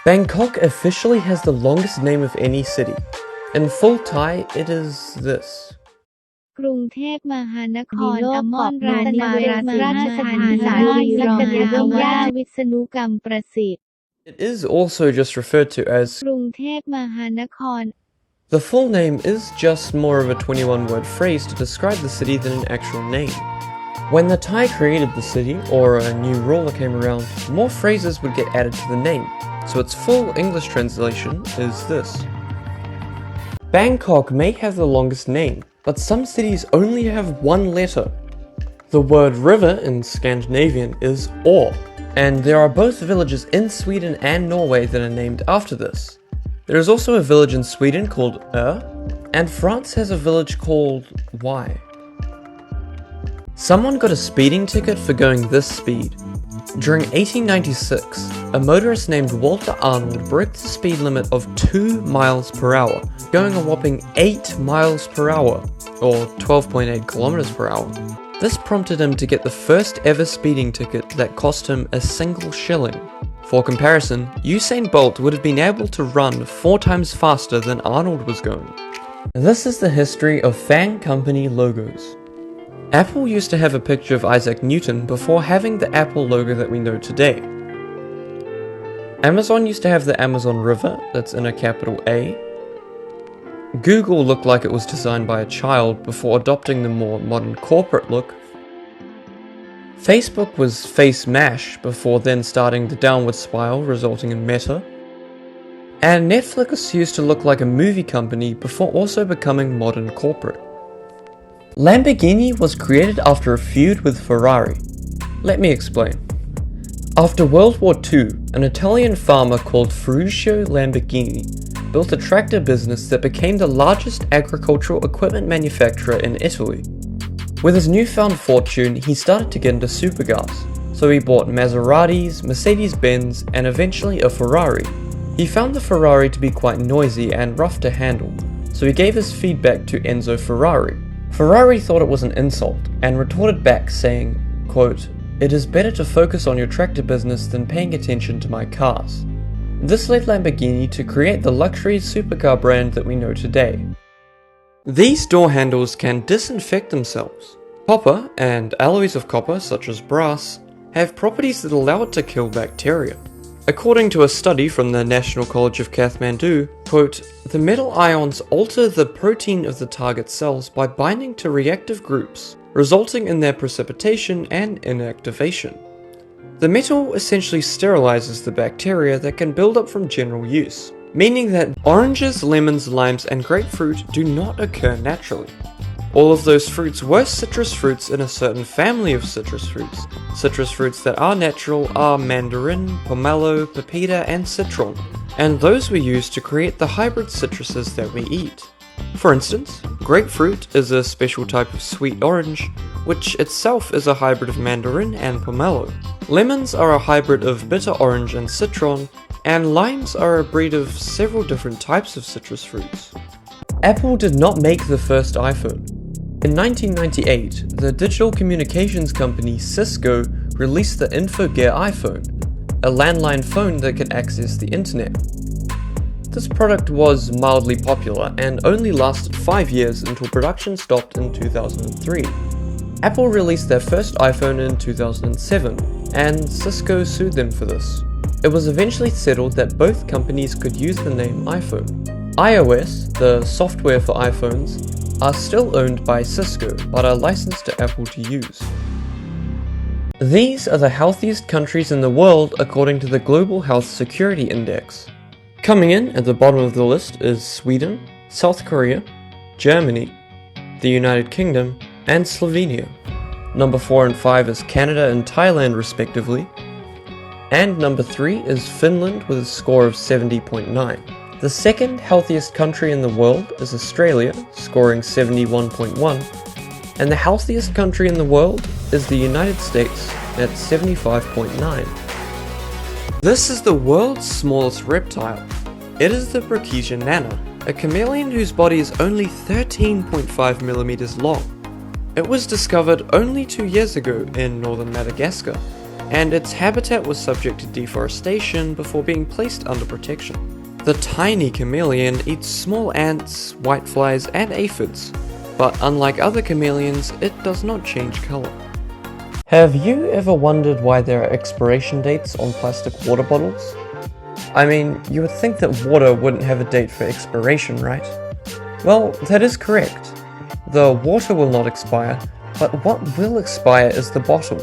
Bangkok officially has the longest name of any city. In full Thai, it is this. กรุงเทพมหานครอมรรัตนราชธานีสารีรองย่าวิษณุกรรมประสิทธิ์ It is also just referred to as กรุงเทพมหานคร The full name is just more of a 21-word phrase to describe the city than an actual name. When the Thai created the city, or a new ruler came around, more phrases would get added to the name, so its full English translation is this. Bangkok may have the longest name, but some cities only have one letter. The word river in Scandinavian is Or, and there are both villages in Sweden and Norway that are named after this. There is also a village in Sweden called and France has a village called Y. Someone got a speeding ticket for going this speed. During 1896, a motorist named Walter Arnold broke the speed limit of 2 miles per hour, going a whopping 8 miles per hour, or 12.8 kilometers per hour. This prompted him to get the first ever speeding ticket that cost him a single shilling. For comparison, Usain Bolt would have been able to run 4 times faster than Arnold was going. This is the history of FAANG company logos. Apple used to have a picture of Isaac Newton before having the Apple logo that we know today. Amazon used to have the Amazon River, that's in a capital A. Google looked like it was designed by a child before adopting the more modern corporate look. Facebook was Face Mash before then starting the downward spiral resulting in Meta. And Netflix used to look like a movie company before also becoming modern corporate. Lamborghini was created after a feud with Ferrari. Let me explain. After World War II, an Italian farmer called Ferruccio Lamborghini built a tractor business that became the largest agricultural equipment manufacturer in Italy. With his newfound fortune, he started to get into supercars, so he bought Maseratis, Mercedes-Benz, and eventually a Ferrari. He found the Ferrari to be quite noisy and rough to handle, so he gave his feedback to Enzo Ferrari. Ferrari thought it was an insult and retorted back saying, quote, "It is better to focus on your tractor business than paying attention to my cars." This led Lamborghini to create the luxury supercar brand that we know today. These door handles can disinfect themselves. Copper and alloys of copper, such as brass, have properties that allow it to kill bacteria. According to a study from the National College of Kathmandu, quote, "The metal ions alter the protein of the target cells by binding to reactive groups, resulting in their precipitation and inactivation. The metal essentially sterilizes the bacteria that can build up from general use, meaning that oranges, lemons, limes, and grapefruit do not occur naturally. All of those fruits were citrus fruits in a certain family of citrus fruits. Citrus fruits that are natural are mandarin, pomelo, pepita, and citron, and those were used to create the hybrid citruses that we eat. For instance, grapefruit is a special type of sweet orange, which itself is a hybrid of mandarin and pomelo. Lemons are a hybrid of bitter orange and citron, and limes are a breed of several different types of citrus fruits." Apple did not make the first iPhone. In 1998, the digital communications company Cisco released the InfoGear iPhone, a landline phone that could access the internet. This product was mildly popular and only lasted 5 years until production stopped in 2003. Apple released their first iPhone in 2007, and Cisco sued them for this. It was eventually settled that both companies could use the name iPhone. iOS, the software for iPhones, are still owned by Cisco, but are licensed to Apple to use. These are the healthiest countries in the world according to the Global Health Security Index. Coming in at the bottom of the list is Sweden, South Korea, Germany, the United Kingdom, and Slovenia. Number 4 and 5 is Canada and Thailand respectively, and number 3 is Finland with a score of 70.9. The second healthiest country in the world is Australia, scoring 71.1, and the healthiest country in the world is the United States at 75.9. This is the world's smallest reptile. It is the Brachysia nana, a chameleon whose body is only 13.5 millimeters long. It was discovered only 2 years ago in northern Madagascar. and its habitat was subject to deforestation before being placed under protection. The tiny chameleon eats small ants, whiteflies, and aphids, but unlike other chameleons, it does not change color. Have you ever wondered why there are expiration dates on plastic water bottles? I mean, you would think that water wouldn't have a date for expiration, right? Well, that is correct. The water will not expire, but what will expire is the bottle.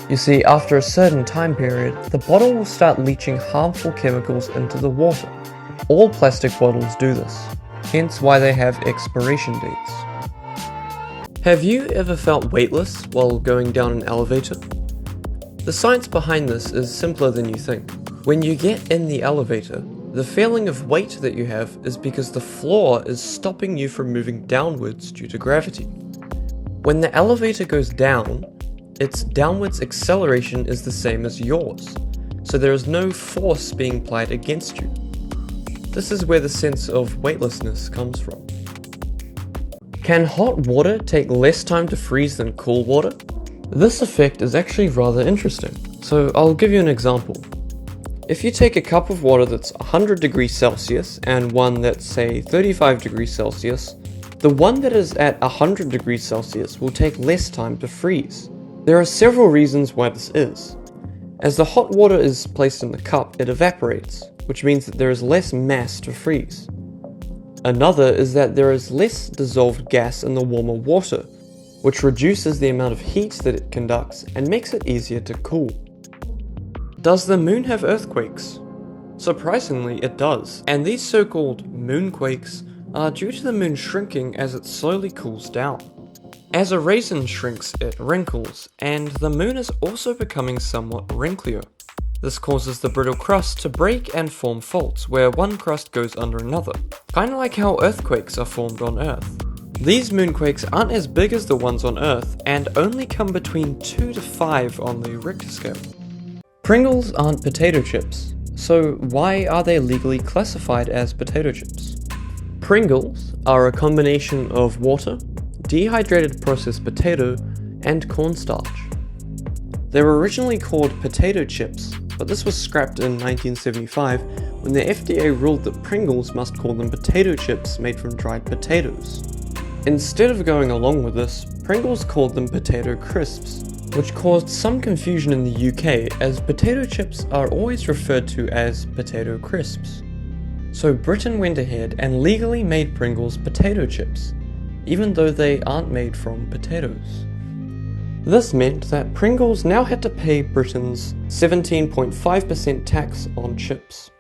You see, after a certain time period, the bottle will start leaching harmful chemicals into the water. All plastic bottles do this, hence why they have expiration dates. Have you ever felt weightless while going down an elevator? The science behind this is simpler than you think. When you get in the elevator, the feeling of weight that you have is because the floor is stopping you from moving downwards due to gravity. When the elevator goes down, its downwards acceleration is the same as yours, so there is no force being applied against you. This is where the sense of weightlessness comes from. Can hot water take less time to freeze than cool water? This effect is actually rather interesting, so I'll give you an example. If you take a cup of water that's 100 degrees Celsius and one that's, say, 35 degrees Celsius, the one that is at 100 degrees Celsius will take less time to freeze. There are several reasons why this is. As the hot water is placed in the cup, it evaporates, which means that there is less mass to freeze. Another is that there is less dissolved gas in the warmer water, which reduces the amount of heat that it conducts and makes it easier to cool. Does the moon have earthquakes? Surprisingly, it does, and these so-called moonquakes are due to the moon shrinking as it slowly cools down. As a raisin shrinks, it wrinkles, and the moon is also becoming somewhat wrinklier. This causes the brittle crust to break and form faults where one crust goes under another, kinda like how earthquakes are formed on Earth. These moonquakes aren't as big as the ones on Earth and only come between 2 to 5 on the Richter scale. Pringles aren't potato chips, so why are they legally classified as potato chips? Pringles are a combination of water, dehydrated processed potato, and cornstarch. They were originally called potato chips, but this was scrapped in 1975 when the FDA ruled that Pringles must call them potato chips made from dried potatoes. Instead of going along with this, Pringles called them potato crisps, which caused some confusion in the UK as potato chips are always referred to as potato crisps. So Britain went ahead and legally made Pringles potato chips, even though they aren't made from potatoes. This meant that Pringles now had to pay Britain's 17.5% tax on chips.